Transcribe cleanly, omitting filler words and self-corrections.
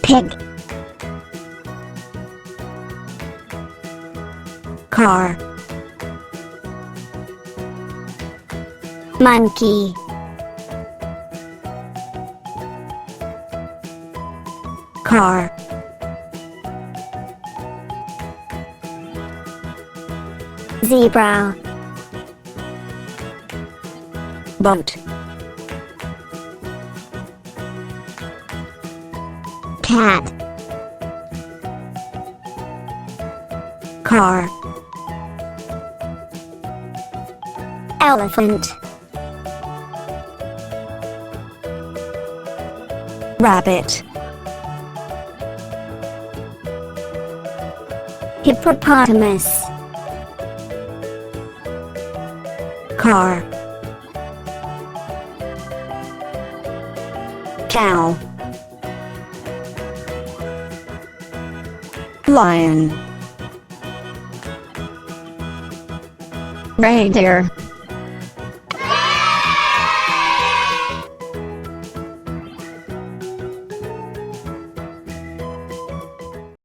Pig. Car. Monkey. Car. Zebra. Boat. Cat. Car. Elephant. Rabbit. Hippopotamus. Car. Cow. Lion. Reindeer.